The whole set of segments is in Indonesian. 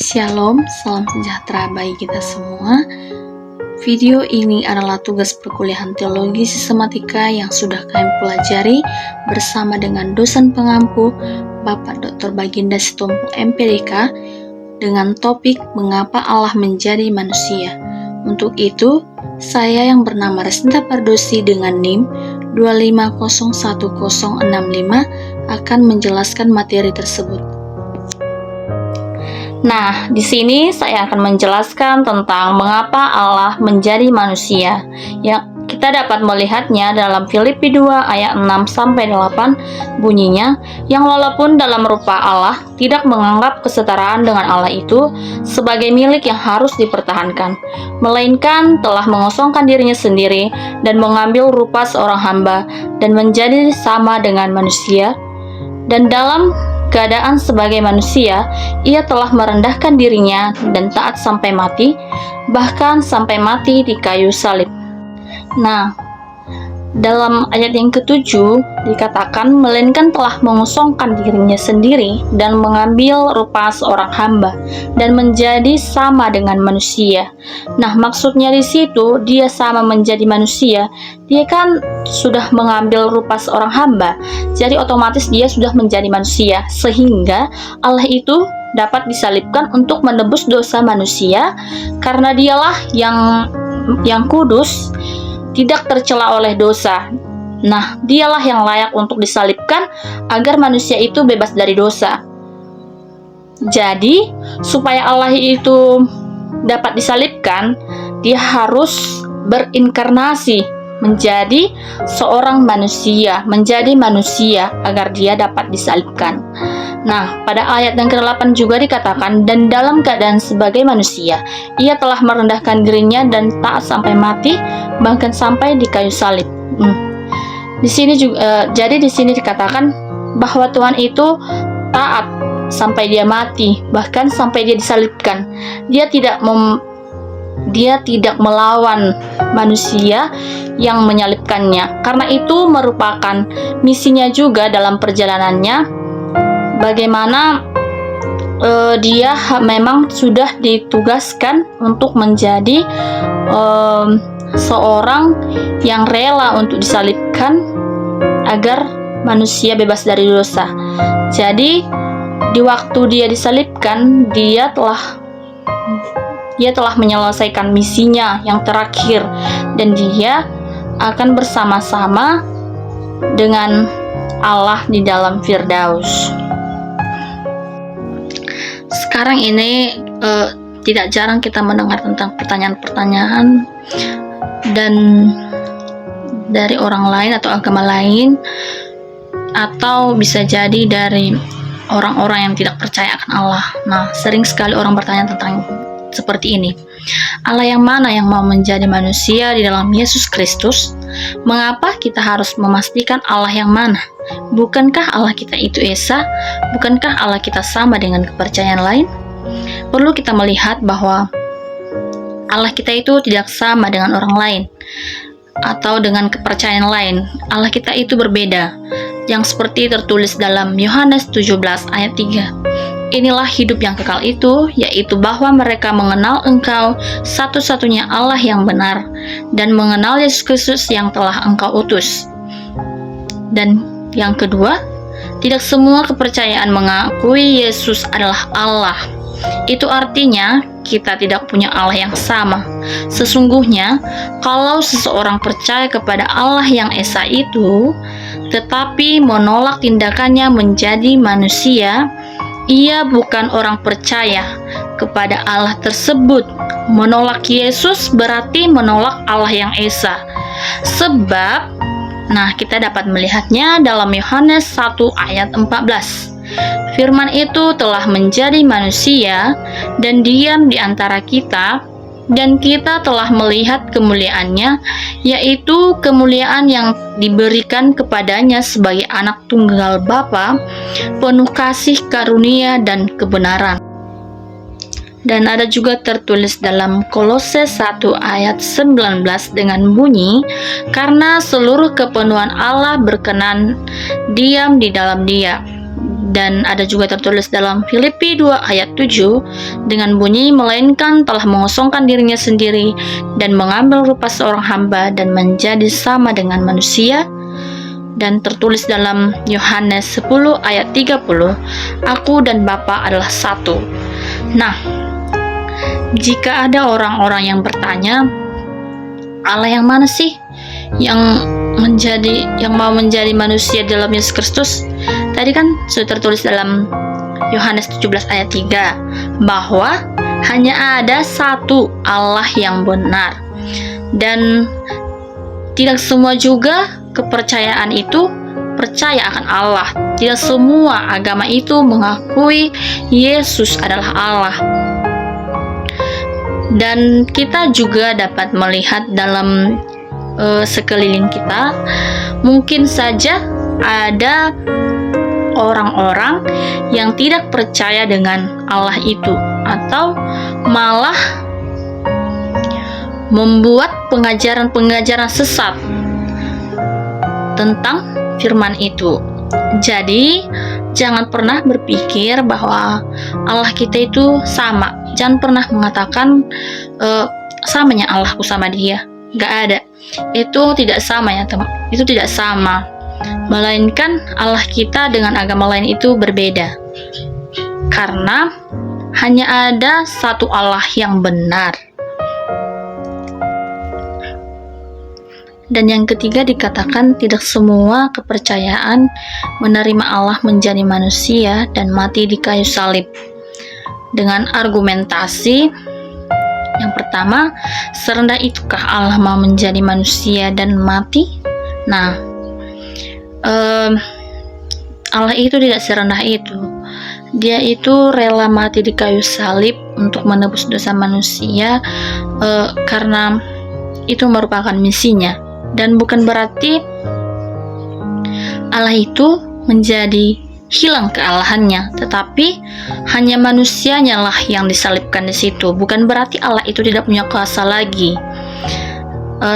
Shalom, salam sejahtera bagi kita semua. Video ini adalah tugas perkuliahan teologi sistematika yang sudah kami pelajari bersama dengan dosen pengampu Bapak Dr. Baginda Sitompul MPDK dengan topik Mengapa Allah Menjadi Manusia. Untuk itu, saya yang bernama Resnita Pardosi dengan NIM 2501065 akan menjelaskan materi tersebut. Nah, di sini saya akan menjelaskan tentang mengapa Allah menjadi manusia. Yang kita dapat melihatnya dalam Filipi 2 ayat 6-8 bunyinya, yang walaupun dalam rupa Allah tidak menganggap kesetaraan dengan Allah itu sebagai milik yang harus dipertahankan, melainkan telah mengosongkan dirinya sendiri dan mengambil rupa seorang hamba dan menjadi sama dengan manusia. Dan dalam keadaan sebagai manusia, ia telah merendahkan dirinya dan taat sampai mati, bahkan sampai mati di kayu salib. Nah, dalam ayat yang ke-7 dikatakan, melainkan telah mengosongkan dirinya sendiri dan mengambil rupa seorang hamba dan menjadi sama dengan manusia. Nah, maksudnya di situ dia sama menjadi manusia, dia kan sudah mengambil rupa seorang hamba, jadi otomatis dia sudah menjadi manusia, sehingga Allah itu dapat disalibkan untuk menebus dosa manusia, karena dialah yang kudus, tidak tercela oleh dosa. Nah, dialah yang layak untuk disalibkan agar manusia itu bebas dari dosa. Jadi, supaya Allah itu dapat disalibkan, dia harus berinkarnasi menjadi seorang manusia, menjadi manusia agar dia dapat disalibkan. Nah, pada ayat yang ke-8 juga dikatakan, dan dalam keadaan sebagai manusia, ia telah merendahkan dirinya dan taat sampai mati, bahkan sampai di kayu salib. Di sini juga, jadi di sini dikatakan bahwa Tuhan itu taat sampai dia mati, bahkan sampai dia disalibkan. Dia tidak melawan manusia yang menyalibkannya, karena itu merupakan misinya juga dalam perjalanannya. Bagaimana dia memang sudah ditugaskan untuk menjadi seorang yang rela untuk disalibkan agar manusia bebas dari dosa. Jadi di waktu dia disalibkan, dia telah menyelesaikan misinya yang terakhir, dan dia akan bersama-sama dengan Allah di dalam Firdaus. Sekarang ini tidak jarang kita mendengar tentang pertanyaan-pertanyaan dan dari orang lain atau agama lain, atau bisa jadi dari orang-orang yang tidak percaya akan Allah. Nah, sering sekali orang bertanya tentang seperti ini. Allah yang mana yang mau menjadi manusia di dalam Yesus Kristus? Mengapa kita harus memastikan Allah yang mana? Bukankah Allah kita itu Esa? Bukankah Allah kita sama dengan kepercayaan lain? Perlu kita melihat bahwa Allah kita itu tidak sama dengan orang lain atau dengan kepercayaan lain. Allah kita itu berbeda, yang seperti tertulis dalam Yohanes 17 ayat 3. Inilah hidup yang kekal itu, yaitu bahwa mereka mengenal Engkau satu-satunya Allah yang benar, dan mengenal Yesus Kristus yang telah Engkau utus. Dan yang kedua, tidak semua kepercayaan mengakui Yesus adalah Allah. Itu artinya kita tidak punya Allah yang sama. Sesungguhnya, kalau seseorang percaya kepada Allah yang Esa itu, tetapi menolak tindakannya menjadi manusia, ia bukan orang percaya kepada Allah tersebut. Menolak Yesus berarti menolak Allah yang Esa. Sebab, kita dapat melihatnya dalam Yohanes 1 ayat 14. Firman itu telah menjadi manusia dan diam di antara kita, dan kita telah melihat kemuliaannya, yaitu kemuliaan yang diberikan kepadanya sebagai anak tunggal Bapa, penuh kasih karunia dan kebenaran. Dan ada juga tertulis dalam Kolose 1 ayat 19 dengan bunyi, karena seluruh kepenuhan Allah berkenan diam di dalam Dia, Dan ada juga tertulis dalam Filipi 2 ayat 7 dengan bunyi, melainkan telah mengosongkan dirinya sendiri dan mengambil rupa seorang hamba dan menjadi sama dengan manusia. Dan tertulis dalam Yohanes 10 ayat 30, aku dan Bapa adalah satu. Nah, jika ada orang-orang yang bertanya, Allah yang mana sih yang mau menjadi manusia dalam Yesus Kristus? Tadi kan sudah tertulis dalam Yohanes 17 ayat 3 bahwa hanya ada satu Allah yang benar. Dan tidak semua juga kepercayaan itu percaya akan Allah. Tidak semua agama itu mengakui Yesus adalah Allah. Dan kita juga dapat melihat dalam sekeliling kita, mungkin saja ada orang-orang yang tidak percaya dengan Allah itu, atau malah membuat pengajaran-pengajaran sesat tentang firman itu. Jadi jangan pernah berpikir bahwa Allah kita itu sama. Jangan pernah mengatakan samanya Allahku sama dia. Gak ada. Itu tidak sama ya teman. Itu tidak sama. Melainkan Allah kita dengan agama lain itu berbeda. Karena hanya ada satu Allah yang benar. Dan yang ketiga dikatakan tidak semua kepercayaan menerima Allah menjadi manusia dan mati di kayu salib. Dengan argumentasi yang pertama, serendah itukah Allah mau menjadi manusia dan mati? Nah, Allah itu tidak serendah itu. Dia itu rela mati di kayu salib untuk menebus dosa manusia, karena itu merupakan misinya. Dan bukan berarti Allah itu menjadi hilang kealahannya, tetapi hanya manusianya lah yang disalibkan di situ. Bukan berarti Allah itu tidak punya kuasa lagi.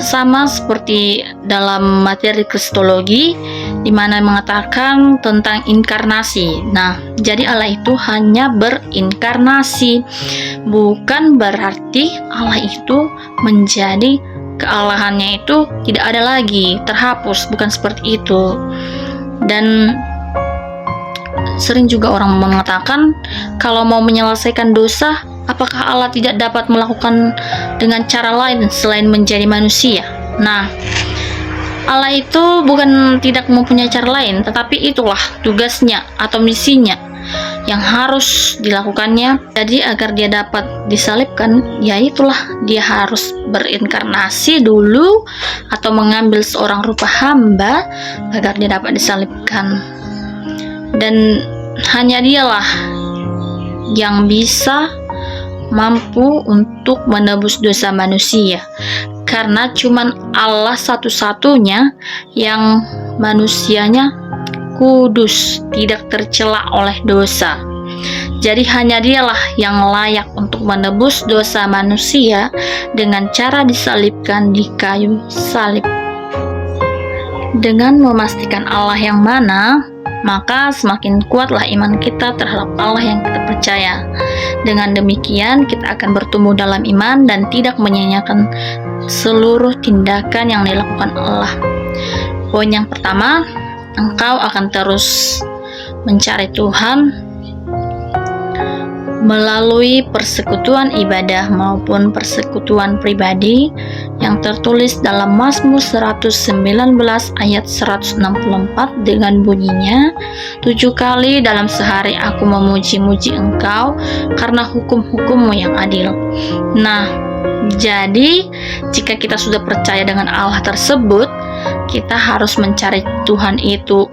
Sama seperti dalam materi kristologi, di mana mengatakan tentang inkarnasi. Nah, jadi Allah itu hanya berinkarnasi, bukan berarti Allah itu menjadi kealahannya itu tidak ada lagi, terhapus, bukan seperti itu. Dan sering juga orang mengatakan kalau mau menyelesaikan dosa, apakah Allah tidak dapat melakukan dengan cara lain selain menjadi manusia? Nah, Allah itu bukan tidak mempunyai cara lain, tetapi itulah tugasnya atau misinya yang harus dilakukannya. Jadi agar dia dapat disalibkan, ya itulah dia harus berinkarnasi dulu atau mengambil seorang rupa hamba agar dia dapat disalibkan. Dan hanya dialah yang bisa mampu untuk menebus dosa manusia, karena cuman Allah satu-satunya yang manusianya kudus, tidak tercela oleh dosa. Jadi hanya dialah yang layak untuk menebus dosa manusia dengan cara disalibkan di kayu salib. Dengan memastikan Allah yang mana, maka semakin kuatlah iman kita terhadap Allah yang kita percaya. Dengan demikian kita akan bertumbuh dalam iman dan tidak menyanyiakan seluruh tindakan yang dilakukan Allah. Poin yang pertama, engkau akan terus mencari Tuhan melalui persekutuan ibadah maupun persekutuan pribadi yang tertulis dalam Mazmur 119 ayat 164 dengan bunyinya, 7 kali dalam sehari aku memuji-muji engkau karena hukum-hukummu yang adil. Nah, jadi jika kita sudah percaya dengan Allah tersebut, kita harus mencari Tuhan itu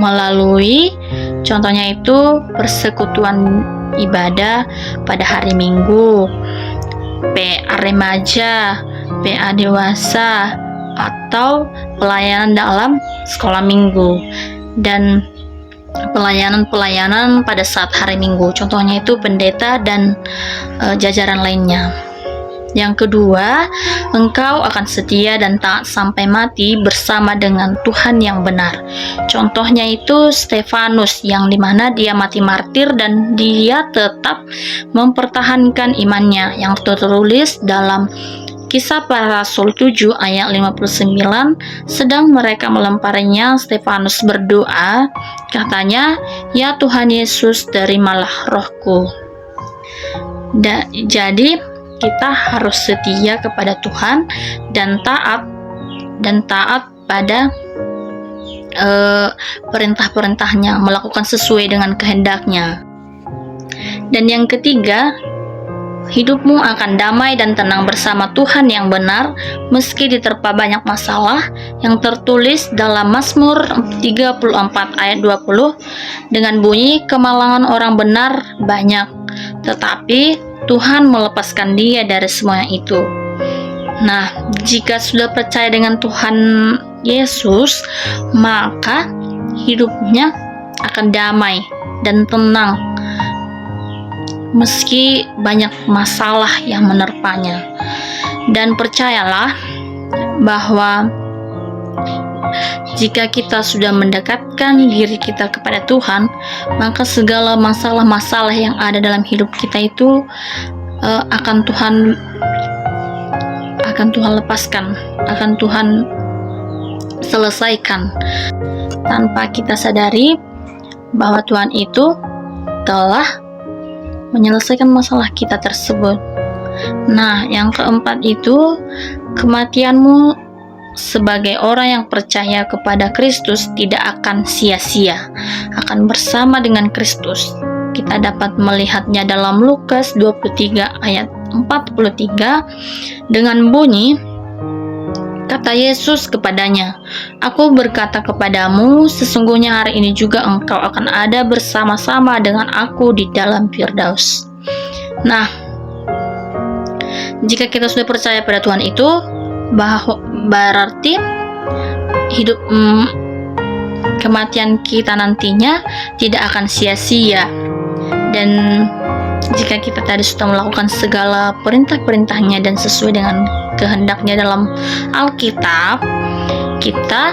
melalui contohnya itu persekutuan ibadah pada hari Minggu, PA remaja, PA dewasa, atau pelayanan dalam sekolah minggu, dan pelayanan-pelayanan pada saat hari Minggu, contohnya itu pendeta dan jajaran lainnya. Yang kedua, engkau akan setia dan taat sampai mati bersama dengan Tuhan yang benar. Contohnya itu Stefanus, yang dimana dia mati martir dan dia tetap mempertahankan imannya, yang tertulis dalam Kisah Para Rasul 7 ayat 59. Sedang mereka melemparinya, Stefanus berdoa, katanya, "Ya Tuhan Yesus, terimalah rohku." Jadi kita harus setia kepada Tuhan dan taat pada perintah-perintahnya, melakukan sesuai dengan kehendaknya. Dan yang ketiga, hidupmu akan damai dan tenang bersama Tuhan yang benar meski diterpa banyak masalah, yang tertulis dalam Mazmur 34 ayat 20 dengan bunyi, "Kemalangan orang benar banyak, tetapi Tuhan melepaskan dia dari semuanya itu." Nah, jika sudah percaya dengan Tuhan Yesus, maka hidupnya akan damai dan tenang meski banyak masalah yang menerpanya. Dan percayalah bahwa jika kita sudah mendekatkan diri kita kepada Tuhan, maka segala masalah-masalah yang ada dalam hidup kita itu akan Tuhan lepaskan, akan Tuhan selesaikan tanpa kita sadari bahwa Tuhan itu telah menyelesaikan masalah kita tersebut. Nah, yang keempat itu, kematianmu sebagai orang yang percaya kepada Kristus tidak akan sia-sia, akan bersama dengan Kristus. Kita dapat melihatnya dalam Lukas 23 ayat 43 dengan bunyi, kata Yesus kepadanya, "Aku berkata kepadamu, sesungguhnya hari ini juga engkau akan ada bersama-sama dengan aku di dalam Firdaus." Nah, jika kita sudah percaya pada Tuhan itu, berarti hidup kematian kita nantinya tidak akan sia-sia. Dan jika kita tadi sudah melakukan segala perintah-perintahnya dan sesuai dengan kehendaknya dalam Alkitab, kita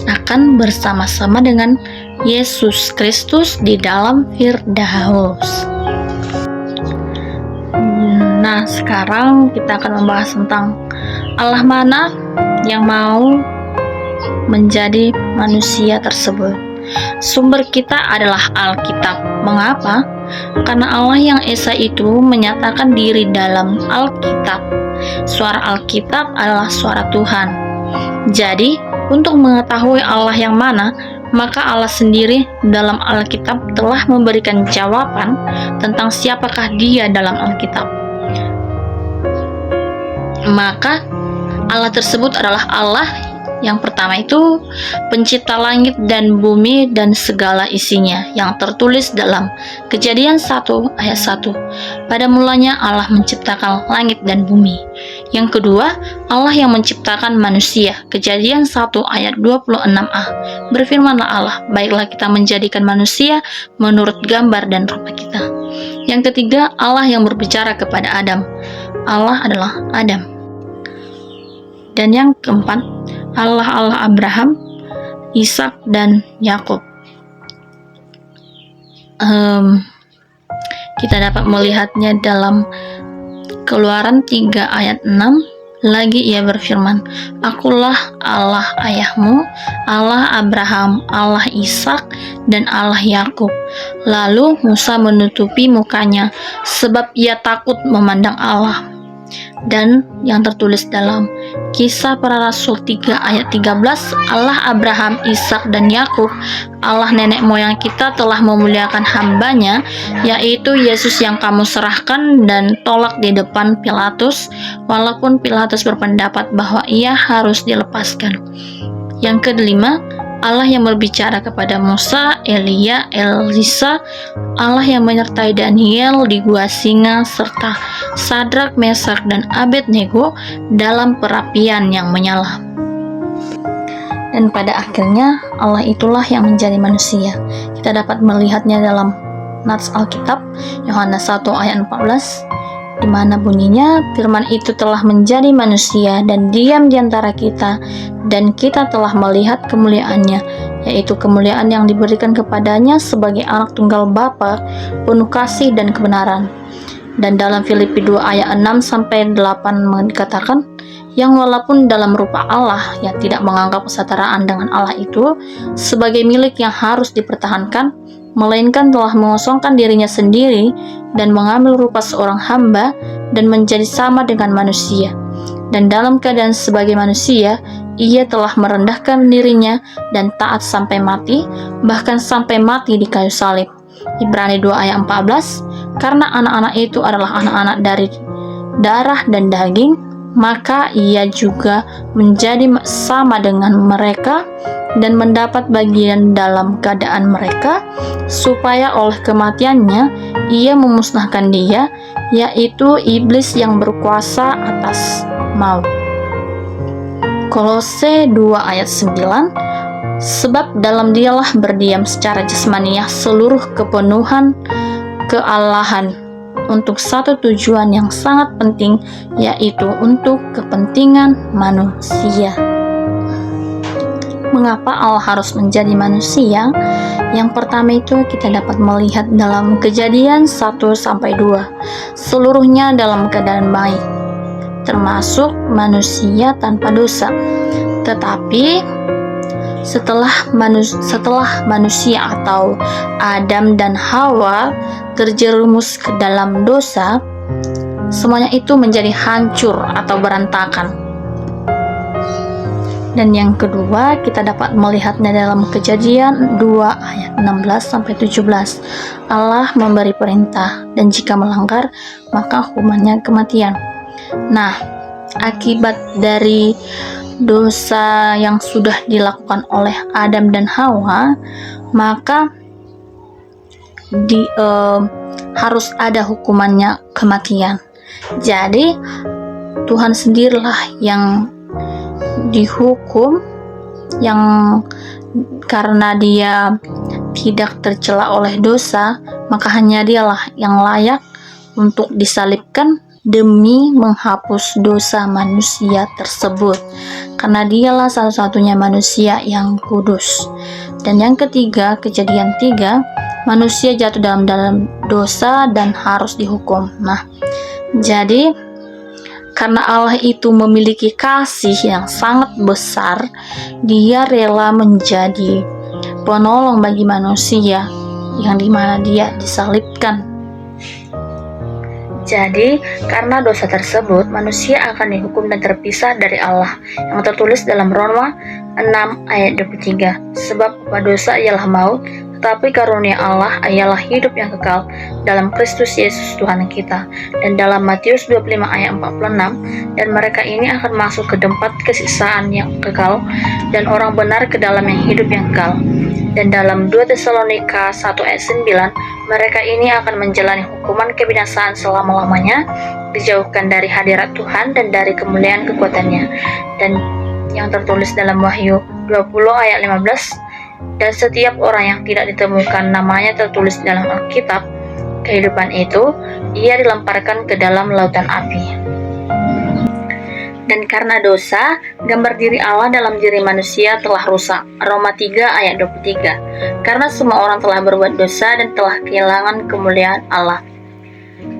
akan bersama-sama dengan Yesus Kristus di dalam Firdaus. Nah, sekarang kita akan membahas tentang Allah mana yang mau menjadi manusia tersebut. Sumber kita adalah Alkitab. Mengapa? Karena Allah yang Esa itu menyatakan diri dalam Alkitab. Suara Alkitab adalah suara Tuhan. Jadi, untuk mengetahui Allah yang mana, maka Allah sendiri dalam Alkitab telah memberikan jawaban tentang siapakah Dia dalam Alkitab. Maka Allah tersebut adalah Allah yang pertama itu pencipta langit dan bumi dan segala isinya, yang tertulis dalam Kejadian 1 ayat 1. Pada mulanya Allah menciptakan langit dan bumi. Yang kedua, Allah yang menciptakan manusia. Kejadian 1 ayat 26a. Berfirmanlah Allah, baiklah kita menjadikan manusia menurut gambar dan rupa kita. Yang ketiga, Allah yang berbicara kepada Adam. Allah adalah Adam. Dan yang keempat, Allah Abraham, Ishak, dan Yakub. Kita dapat melihatnya dalam Keluaran 3 ayat 6. Lagi ia berfirman, "Akulah Allah ayahmu, Allah Abraham, Allah Ishak, dan Allah Yakub." Lalu Musa menutupi mukanya sebab ia takut memandang Allah. Dan yang tertulis dalam Kisah Para Rasul 3 ayat 13, Allah Abraham, Ishak, dan Yakub, Allah nenek moyang kita telah memuliakan hambanya, yaitu Yesus yang kamu serahkan dan tolak di depan Pilatus, walaupun Pilatus berpendapat bahwa ia harus dilepaskan. Yang kelima, Allah yang berbicara kepada Musa, Elia, Elisa, Allah yang menyertai Daniel di gua singa, serta Sadrak, Mesak, dan Abednego dalam perapian yang menyala. Dan pada akhirnya Allah itulah yang menjadi manusia. Kita dapat melihatnya dalam Nats Alkitab, Yohanes 1 ayat 14. di mana bunyinya, firman itu telah menjadi manusia dan diam di antara kita, dan kita telah melihat kemuliaannya, yaitu kemuliaan yang diberikan kepadanya sebagai anak tunggal Bapa, penuh kasih dan kebenaran. Dan dalam Filipi 2 ayat 6-8 dikatakan, yang walaupun dalam rupa Allah, yang tidak menganggap kesetaraan dengan Allah itu sebagai milik yang harus dipertahankan, melainkan telah mengosongkan dirinya sendiri dan mengambil rupa seorang hamba dan menjadi sama dengan manusia. Dan dalam keadaan sebagai manusia, ia telah merendahkan dirinya dan taat sampai mati, bahkan sampai mati di kayu salib. Ibrani 2 ayat 14, karena anak-anak itu adalah anak-anak dari darah dan daging, maka ia juga menjadi sama dengan mereka dan mendapat bagian dalam keadaan mereka, supaya oleh kematiannya ia memusnahkan dia, yaitu iblis yang berkuasa atas maut. Kolose 2 ayat 9, sebab dalam dialah berdiam secara jasmaniah seluruh kepenuhan kealahan untuk satu tujuan yang sangat penting, yaitu untuk kepentingan manusia. Mengapa Allah harus menjadi manusia? Yang pertama itu kita dapat melihat dalam Kejadian 1-2, seluruhnya dalam keadaan baik, termasuk manusia tanpa dosa. Tetapi setelah manusia atau Adam dan Hawa terjerumus ke dalam dosa, semuanya itu menjadi hancur atau berantakan. Dan yang kedua, kita dapat melihatnya dalam Kejadian 2 ayat 16-17. Allah memberi perintah, dan jika melanggar, maka hukumannya kematian. Nah, akibat dari dosa yang sudah dilakukan oleh Adam dan Hawa, maka harus ada hukumannya kematian. Jadi Tuhan sendirilah yang dihukum, yang karena dia tidak tercela oleh dosa, maka hanya dialah yang layak untuk disalibkan demi menghapus dosa manusia tersebut, karena dialah satu-satunya manusia yang kudus. Dan yang ketiga, Kejadian 3, manusia jatuh dalam dosa dan harus dihukum. Nah, jadi karena Allah itu memiliki kasih yang sangat besar, dia rela menjadi penolong bagi manusia, yang dimana dia disalibkan. Jadi, karena dosa tersebut, manusia akan dihukum dan terpisah dari Allah, yang tertulis dalam Roma 6 ayat 23. Sebab upah dosa ialah maut, tetapi karunia Allah ialah hidup yang kekal dalam Kristus Yesus Tuhan kita. Dan dalam Matius 25 ayat 46, dan mereka ini akan masuk ke tempat kesiksaan yang kekal, dan orang benar ke dalam yang hidup yang kekal. Dan dalam 2 Tesalonika 1 ayat 9, mereka ini akan menjalani hukuman kebinasaan selama-lamanya, dijauhkan dari hadirat Tuhan dan dari kemuliaan kekuatannya. Dan yang tertulis dalam Wahyu 20 ayat 15, dan setiap orang yang tidak ditemukan namanya tertulis dalam Alkitab kehidupan itu, ia dilemparkan ke dalam lautan api. Dan karena dosa, gambar diri Allah dalam diri manusia telah rusak. Roma 3 ayat 23. Karena semua orang telah berbuat dosa dan telah kehilangan kemuliaan Allah.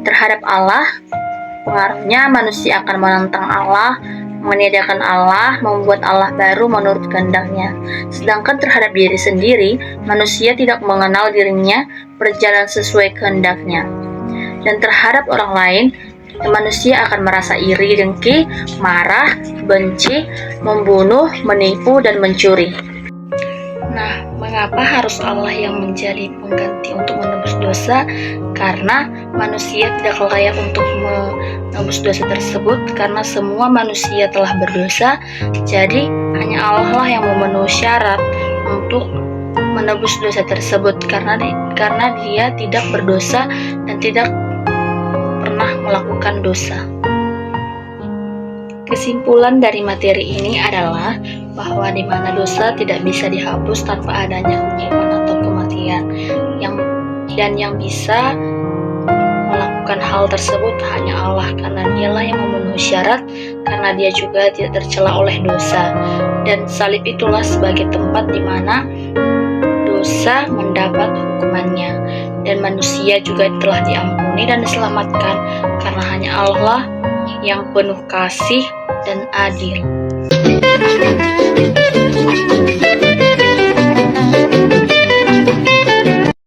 Terhadap Allah, pengaruhnya manusia akan menentang Allah, meniadakan Allah, membuat Allah baru menurut kehendaknya. Sedangkan terhadap diri sendiri, manusia tidak mengenal dirinya berjalan sesuai kehendaknya. Dan terhadap orang lain, manusia akan merasa iri, dengki, marah, benci, membunuh, menipu, dan mencuri. Nah, mengapa harus Allah yang menjadi pengganti untuk menebus dosa? Karena manusia tidak layak untuk menebus dosa tersebut, karena semua manusia telah berdosa. Jadi hanya Allah lah yang memenuhi syarat untuk menebus dosa tersebut, karena dia tidak berdosa dan tidak pernah melakukan dosa. Kesimpulan dari materi ini adalah bahwa di mana dosa tidak bisa dihapus tanpa adanya hukuman atau kematian, yang bisa melakukan melakukan hal tersebut hanya Allah, karena dialah yang memenuhi syarat, karena dia juga tidak tercela oleh dosa. Dan salib itulah sebagai tempat di mana dosa mendapat hukumannya, dan manusia juga telah diampuni dan diselamatkan karena hanya Allah yang penuh kasih dan adil.